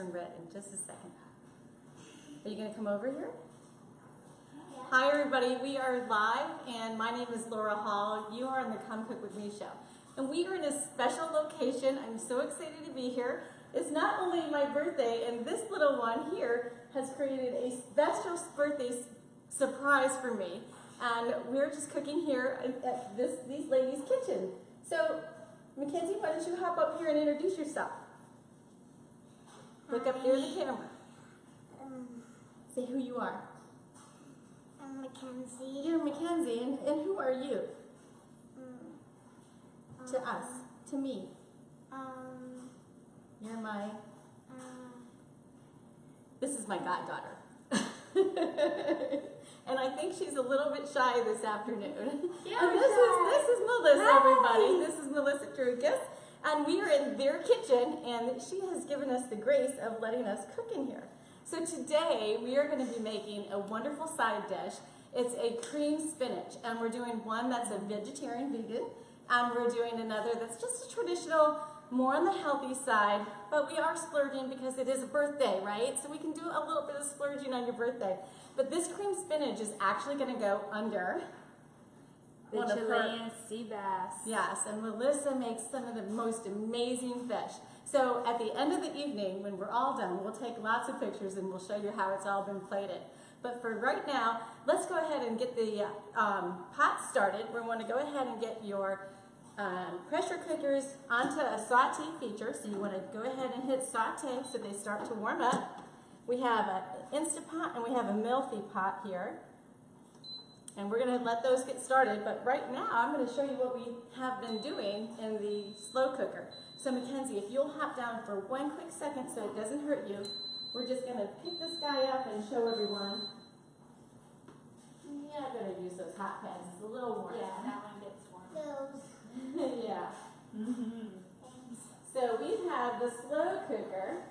turn red in just a second. Are you going to come over here? Yeah. Hi everybody, we are live and my name is LauraJHall. You are on the Come Cook With Me show. And we are in a special location. I'm so excited to be here. It's not only my birthday, and this little one here has created a special birthday surprise for me. And we're just cooking here at these ladies' kitchen. So, Mackenzie, why don't you hop up here and introduce yourself? Look up there in the camera. Say who you are. I'm Mackenzie. You're Mackenzie, and who are you? To us, to me. You're my. This is my goddaughter. And I think she's a little bit shy this afternoon. Yeah, and this is Melissa, Hi. everybody. This is Melissa Drukas. And we are in their kitchen, and she has given us the grace of letting us cook in here. So today, we are going to be making a wonderful side dish. It's a cream spinach, and we're doing one that's a vegetarian vegan, and we're doing another that's just a traditional, more on the healthy side, but we are splurging because it is a birthday, right? So we can do a little bit of splurging on your birthday. But this cream spinach is actually going to go under The Chilean sea bass. Yes, and Melissa makes some of the most amazing fish. So at the end of the evening, when we're all done, we'll take lots of pictures and we'll show you how it's all been plated. But for right now, let's go ahead and get the pot started. We want to go ahead and get your pressure cookers onto a saute feature. So you want to go ahead and hit saute so they start to warm up. We have an InstantPot and we have a Milfy pot here. And we're going to let those get started, but right now I'm going to show you what we have been doing in the slow cooker. So Mackenzie, if you'll hop down for one quick second so it doesn't hurt you, we're just going to pick this guy up and show everyone. You're not going to use those hot pans, it's a little warm. Yeah, that one gets warm. Yeah. So we have the slow cooker.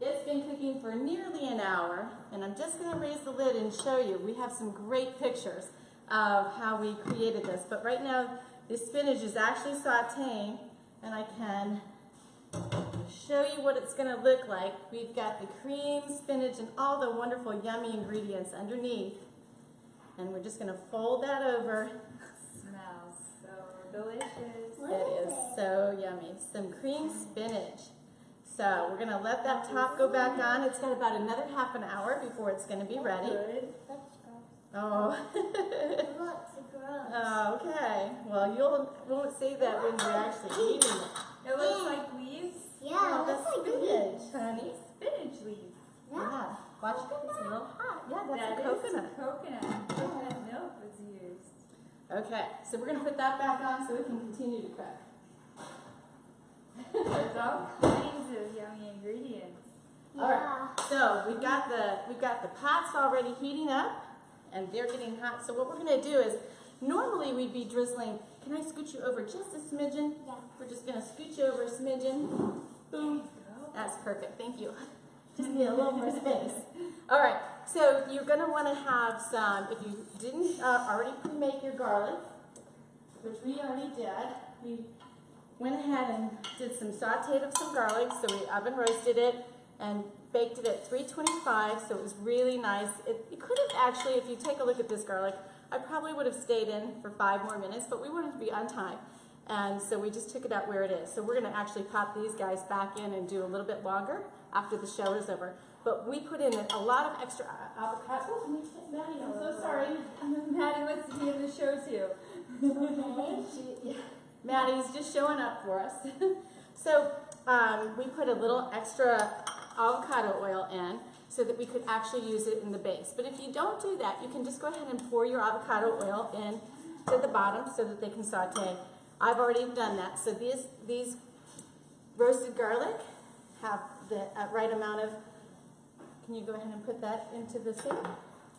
It's been cooking for nearly an hour, and I'm just going to raise the lid and show you. We have some great pictures of how we created this, but right now the spinach is actually sauteing, and I can show you what it's going to look like. We've got the cream, spinach, and all the wonderful yummy ingredients underneath, and we're just going to fold that over. Smells so delicious. It is so yummy. Some cream spinach. So we're going to let that top go back on. It's got about another half an hour before it's going to be ready. That's gross. Oh. Looks gross. Oh, okay. Well, you won't say that when you're actually eating it. It looks like leaves. Yeah, that's spinach, honey. Spinach leaves. Yeah. Watch, it's a little hot. Yeah, that's a coconut. Coconut. Coconut milk was used. Okay, so we're going to put that back on so we can continue to cook. There's all kinds of yummy ingredients. All right, so we've got the pots already heating up, and they're getting hot. So what we're going to do is, normally we'd be drizzling. Can I scooch you over just a smidgen? Yeah. We're just going to scooch you over a smidgen. Boom. That's perfect. Thank you. Just need a little more space. All right. So you're going to want to have some. If you didn't already pre-make your garlic, which we already did, we went ahead and did some sauteed of some garlic, so we oven roasted it and baked it at 325, so it was really nice. You could have actually, if you take a look at this garlic, I probably would have stayed in for 5 more minutes, but we wanted to be on time. And so we just took it out where it is. So we're going to actually pop these guys back in and do a little bit longer after the show is over. But we put in a lot of extra avocado. Oh, Maddie, I'm so sorry. Maddie wants to be in the show too. Maddie's just showing up for us. So we put a little extra avocado oil in so that we could actually use it in the base. But if you don't do that, you can just go ahead and pour your avocado oil in to the bottom so that they can saute. I've already done that. So these roasted garlic have the right amount of, can you go ahead and put that into the sink?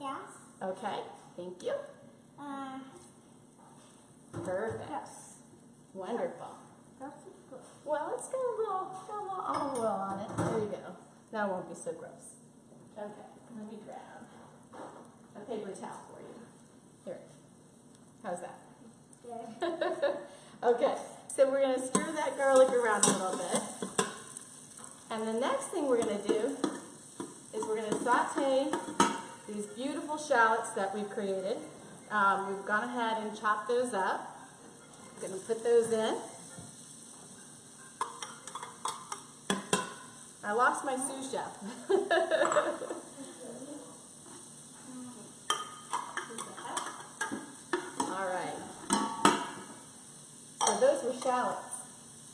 Yes. Okay, thank you. Perfect. Yes. Wonderful. That's good. Well, it's got a little olive oil on it. There you go. Now it won't be so gross. Okay, let me grab a paper towel for you. Here. How's that? Good. Okay, so we're going to stir that garlic around a little bit. And the next thing we're going to do is we're going to saute these beautiful shallots that we've created. We've gone ahead and chopped those up. We're going to put those in. I lost my sous chef. All right. So those were shallots.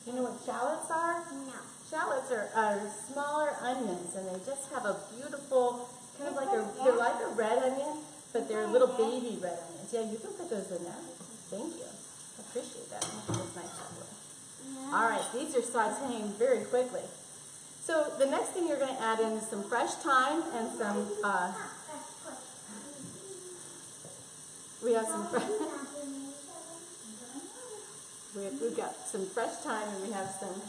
Do you know what shallots are? No. Shallots are smaller onions, and they just have a beautiful, kind of like they're like a red onion, but they're little baby red onions. Yeah, you can put those in there. Thank you. I appreciate that. That's nice that way. All right, these are sauteing very quickly. So the next thing you're going to add in is some fresh thyme and some, we have some we've got some fresh thyme, and we have some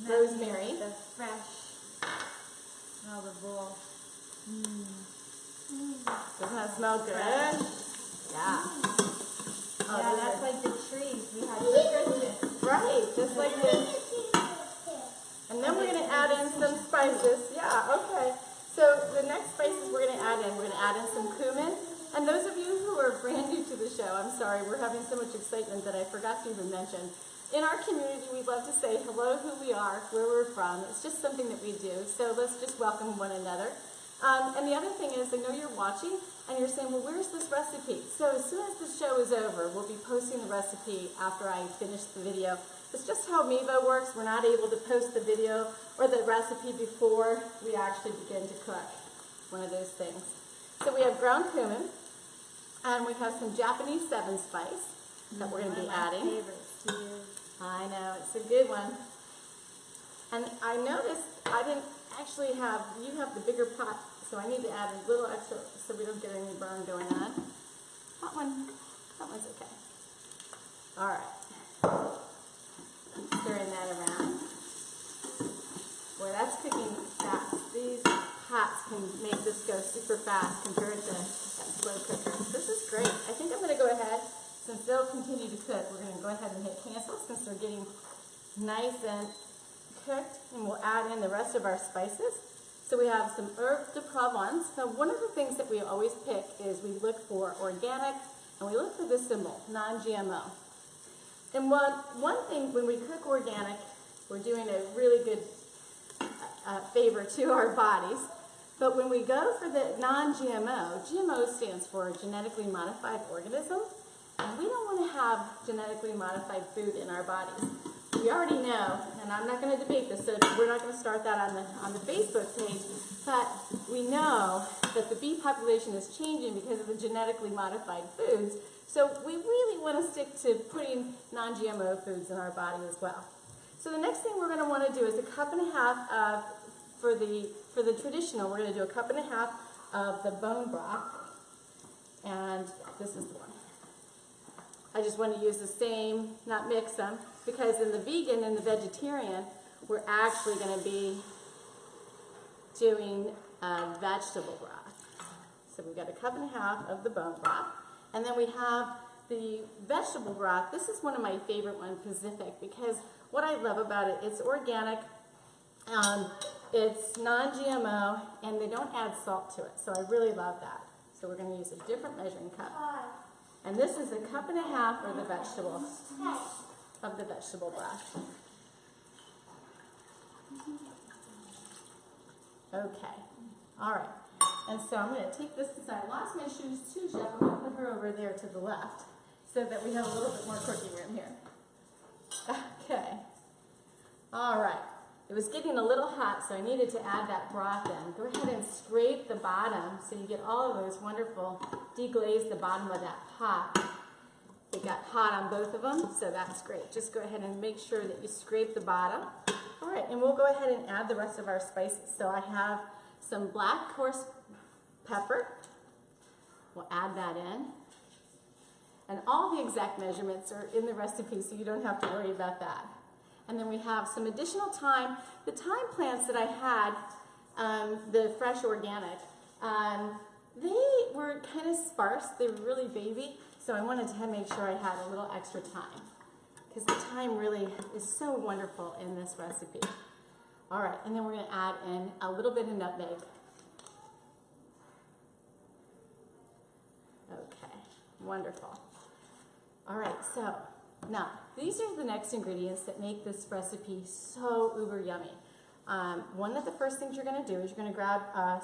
rosemary. The fresh, smell the bowl. Doesn't that smell good? Yeah. Oh, Yeah, that's like the trees we had for Christmas. right, just like this. And then we're going to add in some spices. Yeah, okay. So the next spices we're going to add in some cumin. And those of you who are brand new to the show, I'm sorry, we're having so much excitement that I forgot to even mention. In our community, we love to say hello, who we are, where we're from. It's just something that we do. So let's just welcome one another. And the other thing is, I know you're watching and you're saying, well, where's this recipe? So as soon as the show is over, we'll be posting the recipe after I finish the video. It's just how Mevo works. We're not able to post the video or the recipe before we actually begin to cook. One of those things. So we have ground cumin, and we have some Japanese 7 spice that we're going to be adding. I know, it's a good one. And I noticed I didn't actually have, you have the bigger pot, so I need to add a little extra so we don't get any burn going on. That one's okay. All right. Stirring that around. Boy, that's cooking fast. These pots can make this go super fast compared to that slow cooker. This is great. I think I'm going to go ahead, since they'll continue to cook, we're going to go ahead and hit cancel since they're getting nice and cooked, and we'll add in the rest of our spices. So we have some herbes de Provence. Now, one of the things that we always pick is we look for organic, and we look for the symbol, non-GMO. And one thing, when we cook organic, we're doing a really good favor to our bodies. But when we go for the non-GMO, GMO stands for genetically modified organism, and we don't want to have genetically modified food in our bodies. We already know, and I'm not going to debate this, so we're not going to start that on the Facebook page, but we know that the bee population is changing because of the genetically modified foods, so we really want to stick to putting non-GMO foods in our body as well. So the next thing we're going to want to do is 1.5 cups of, for the traditional, we're going to do 1.5 cups of the bone broth, and this is the one. I just want to use the same, not mix them, because in the vegan and the vegetarian, we're actually going to be doing vegetable broth. So we've got 1.5 cups of the bone broth, and then we have the vegetable broth. This is one of my favorite ones, Pacific, because what I love about it, it's organic, it's non-GMO, and they don't add salt to it, so I really love that. So we're going to use a different measuring cup. And this is 1.5 cups of the vegetable broth. Okay. All right. And so I'm going to take this aside. I lost my shoes too, Chef. I'm going to put her over there to the left so that we have a little bit more cooking room here. Okay. All right. It was getting a little hot, so I needed to add that broth in. Go ahead and scrape the bottom so you get all of those wonderful, deglaze the bottom of that pot. It got hot on both of them, so that's great. Just go ahead and make sure that you scrape the bottom. All right, and we'll go ahead and add the rest of our spices. So I have some black coarse pepper. We'll add that in. And all the exact measurements are in the recipe, so you don't have to worry about that. And then we have some additional thyme. The thyme plants that I had, the fresh organic, they were kind of sparse. They were really baby, so I wanted to make sure I had a little extra thyme. because the thyme really is so wonderful in this recipe. All right, and then we're going to add in a little bit of nutmeg. Okay, wonderful. All right, so now these are the next ingredients that make this recipe so uber yummy. One of the first things you're going to do is you're going to grab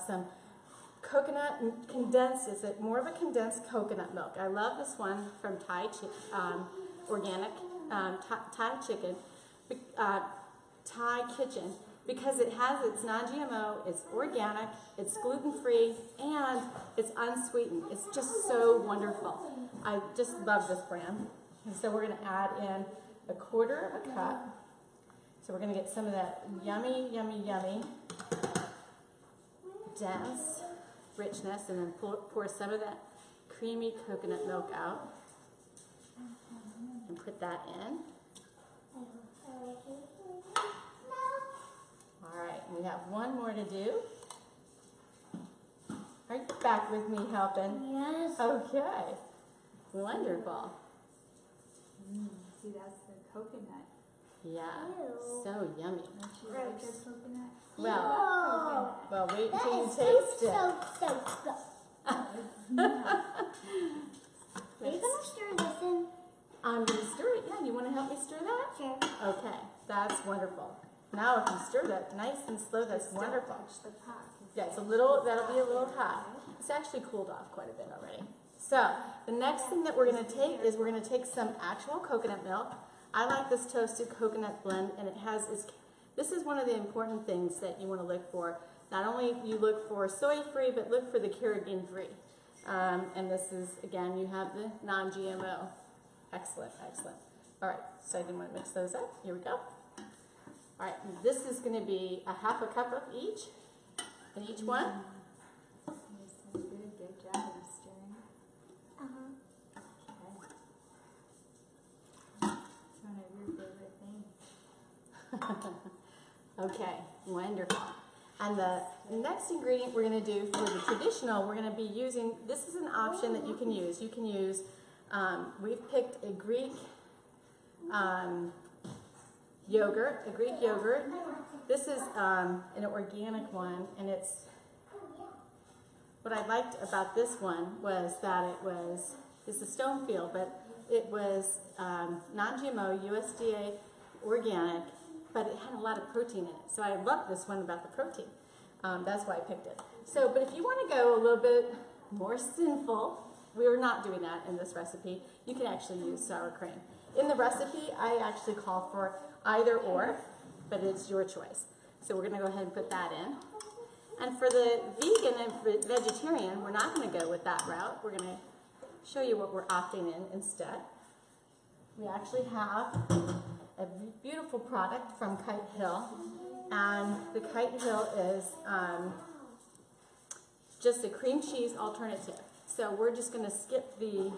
some coconut condensed. Is it more of a condensed coconut milk? I love this one from Organic Thai Chicken, Thai Kitchen, because it has its non-GMO, it's organic, it's gluten-free, and it's unsweetened. It's just so wonderful. I just love this brand. And so we're going to add in 1/4 of a cup. So we're going to get some of that yummy, yummy, yummy, dense richness, and then pour some of that creamy coconut milk out and put that in. All right, we have one more to do. Are you back with me helping? Yes. Okay, wonderful. See, that's the coconut. Yeah, Ew. so yummy. Don't you like the coconut? Well, wait That until you is taste it. so good. Are you gonna stir this in? I'm going to stir it. Yeah, you want to help me stir that? Sure. Okay, that's wonderful. Now if you stir that nice and slow, that's wonderful. Touch the pot. Yeah, it's a little, that'll be a little hot. It's actually cooled off quite a bit already. So the next thing that we're going to take is we're going to take some actual coconut milk. I like this toasted coconut blend, and it has this is one of the important things that you want to look for. Not only you look for soy-free, but look for the carrageen-free. And this is, again, you have the non-GMO. Excellent, excellent. All right, so I didn't want to mix those up. Here we go. All right, this is going to be 1/2 cup of each, in each one. You're so good. Good job of stirring. Okay. It's one of your favorite things. Okay, wonderful. And the next ingredient we're going to do for the traditional, we're going to be using, this is an option that you can use. You can use, we've picked a Greek yogurt, This is an organic one, and what I liked about this one was that it's a stone field, but it was non-GMO, USDA organic, but it had a lot of protein in it. So I love this one about the protein. That's why I picked it. So, but if you want to go a little bit more sinful, we're not doing that in this recipe. You can actually use sour cream. In the recipe, I actually call for either or, but it's your choice. So we're going to go ahead and put that in. And for the vegan and vegetarian, we're not going to go with that route. We're going to show you what we're opting in instead. We actually have a beautiful product from Kite Hill, and the Kite Hill is just a cream cheese alternative. So we're just going to skip the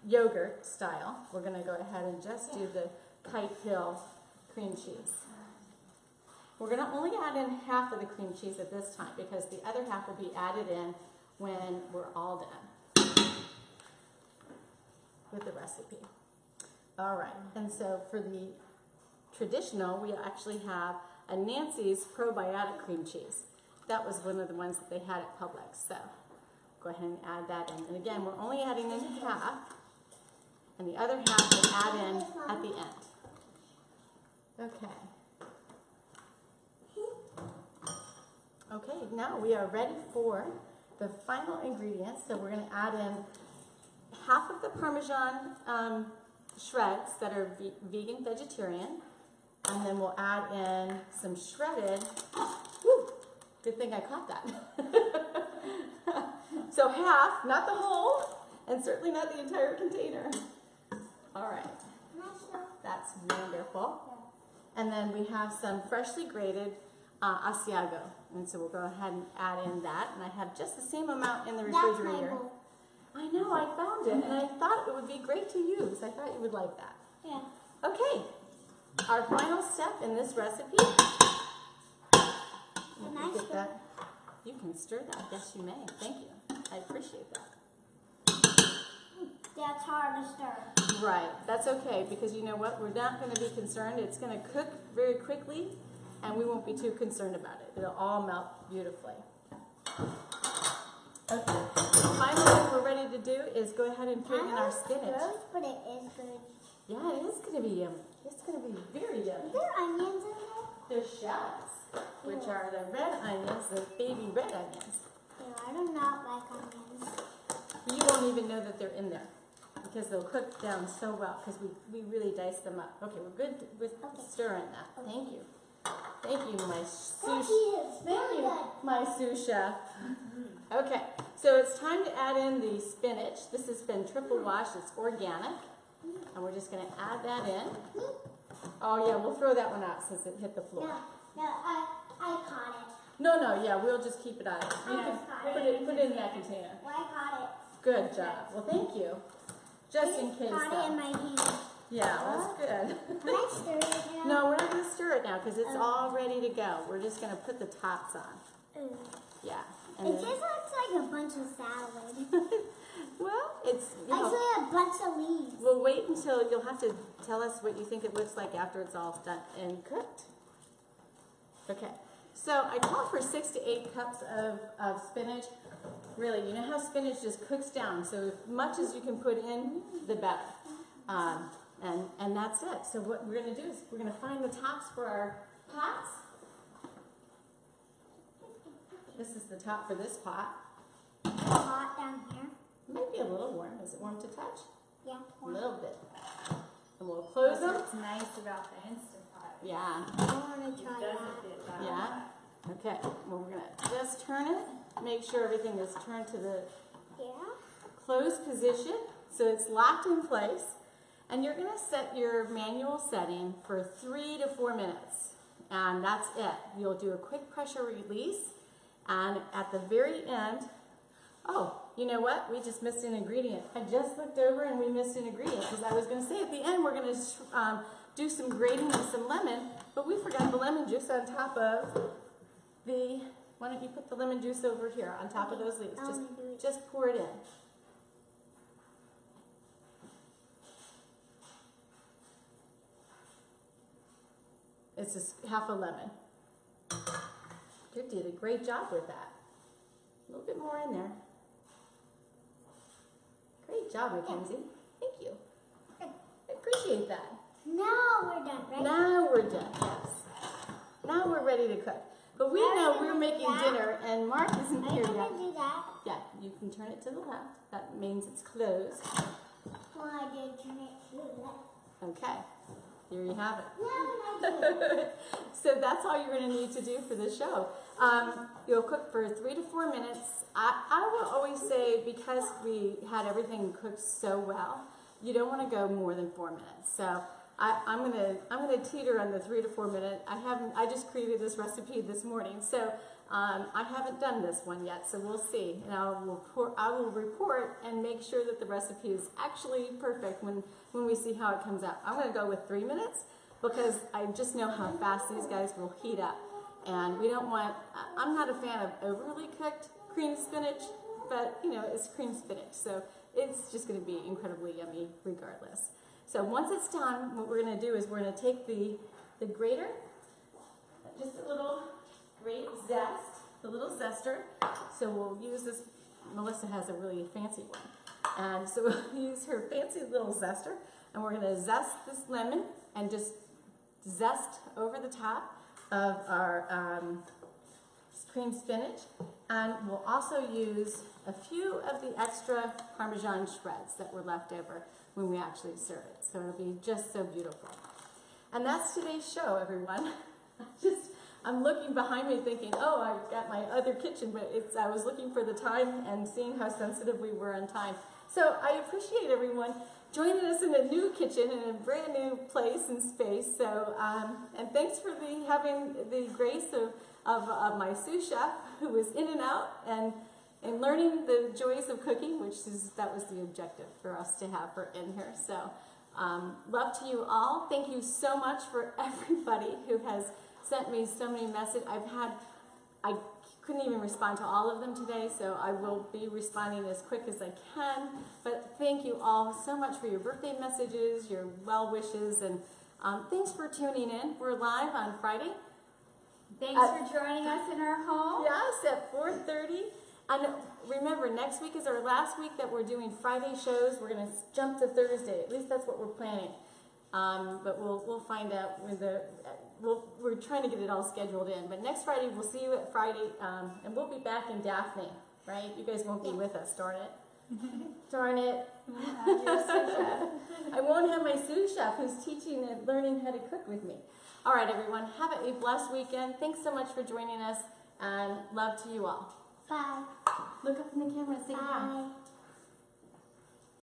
yogurt style. We're going to go ahead and just do the Kite Hill cream cheese. We're going to only add in 1/2 of the cream cheese at this time, because the other 1/2 will be added in when we're all done with the recipe. All right, and so for the traditional, we actually have a Nancy's probiotic cream cheese. That was one of the ones that they had at Publix, so go ahead and add that in. And again, we're only adding in 1/2, and the other 1/2 we'll add in at the end. Okay. Okay, now we are ready for the final ingredients. So we're going to add in 1/2 of the Parmesan shreds that are vegan vegetarian, and then we'll add in some shredded, good thing I caught that. So 1/2, not the whole, and certainly not the entire container. All right, that's wonderful. And then we have some freshly grated Asiago, and so we'll go ahead and add in that, and I have just the same amount in the refrigerator. I know, I found it, and I thought it would be great to use. I thought you would like that. Yeah. Okay, our final step in this recipe. Let me get that. You can stir that. Yes, you may. Thank you. I appreciate that. That's hard to stir. Right, that's okay, because you know what? We're not going to be concerned. It's going to cook very quickly, and we won't be too concerned about it. It'll all melt beautifully. Okay, final thing we're ready to do is go ahead and put in our spinach. Gross, but it is good. Yeah, it is going to be yummy. It's going to be very yummy. Is there onions in there? There's shallots, which are the red onions, the baby red onions. Yeah, I do not like onions. You won't even know that they're in there because they'll cook down so well because we really dice them up. Okay, we're good with stirring that. Thank you. Thank you, my sous. Thank you, my sous chef. Okay, so it's time to add in the spinach. This has been triple washed. It's organic. And we're just going to add that in. Oh, yeah, we'll throw that one out since it hit the floor. No, I caught it. No, yeah, we'll just keep it on. You can put it in that container. Well, I caught it. Good job. Well, thank you. Just in case. Caught it in my hand. Yeah, that's good. Can I stir it now? No, we're not going to stir it now because it's all ready to go. We're just going to put the tops on. Yeah. And It just looks like a bunch of salad. well, it's, you I know, see a bunch of leaves. we'll wait until you'll have to tell us what you think it looks like after it's all done and cooked. Okay. So I call for 6 to 8 cups of spinach. Really, you know how spinach just cooks down. So as much as you can put in, the better. And that's it. So what we're going to do is we're going to find the tops for our pots. This is the top for this pot. Hot down here. Might be a little warm. Is it warm to touch? Yeah. A little bit. And we'll close them. What's nice about the InstantPot. Yeah. I want to try It that. doesn't get that Yeah. hot. Okay. Well, we're going to just turn it. Make sure everything is turned to the Yeah. closed position so it's locked in place. And you're going to set your manual setting for 3 to 4 minutes. And that's it. You'll do a quick pressure release. And at the very end, oh, you know what? We just missed an ingredient. I just looked over and we missed an ingredient because I was going to say at the end we're going to do some grating of some lemon, but we forgot the lemon juice on top of the, why don't you put the lemon juice over here on top of those leaves? Just pour it in. It's just half a lemon. You did a great job with that. A little bit more in there. Great job, Mackenzie. Thank you. I appreciate that. Now we're done, right? Now we're done, yes. Now we're ready to cook. But we know we're making dinner and Mark isn't here I'm yet. going to do that. Yeah, you can turn it to the left. That means it's closed. Well, I did turn it to the left. Okay, here you have it. No, I did. So that's all you're going to need to do for the show. You'll cook for 3 to 4 minutes. I will always say, because we had everything cooked so well, you don't want to go more than 4 minutes. So I'm gonna teeter on the 3 to 4 minute. I just created this recipe this morning, so I haven't done this one yet. So we'll see, and I will report and make sure that the recipe is actually perfect when we see how it comes out. I'm gonna go with 3 minutes because I just know how fast these guys will heat up, and we don't want. I'm not a fan of overly cooked cream spinach, but you know it's cream spinach, so it's just going to be incredibly yummy regardless. So once it's done, what we're going to do is we're going to take the grater, just a little grate zest, the little zester. So we'll use this. Melissa has a really fancy one, and so we'll use her fancy little zester, and we're going to zest this lemon and just zest over the top of our cream spinach, and we'll also use a few of the extra Parmesan shreds that were left over when we actually serve it. So it'll be just so beautiful. And that's today's show, everyone. I'm looking behind me thinking, oh, I've got my other kitchen, but I was looking for the time and seeing how sensitive we were on time. So I appreciate everyone joining us in a new kitchen in a brand new place and space. So, and thanks for having the grace of my sous chef who was in and out and learning the joys of cooking, that was the objective for us to have her in here. So love to you all. Thank you so much for everybody who has sent me so many messages. I couldn't even respond to all of them today, so I will be responding as quick as I can. But thank you all so much for your birthday messages, your well wishes, and thanks for tuning in. We're live on Friday. Thanks for joining us in our home. Yes, at 4:30. And remember, next week is our last week that we're doing Friday shows. We're going to jump to Thursday. At least that's what we're planning. But we'll find out when we're trying to get it all scheduled in. But next Friday, we'll see you at Friday, and we'll be back in Daphne, right? You guys won't be with us, darn it. Darn it. I won't have my sous chef who's teaching and learning how to cook with me. All right, everyone, have a blessed weekend. Thanks so much for joining us, and love to you all. Bye. Look up in the camera and say goodbye. Bye.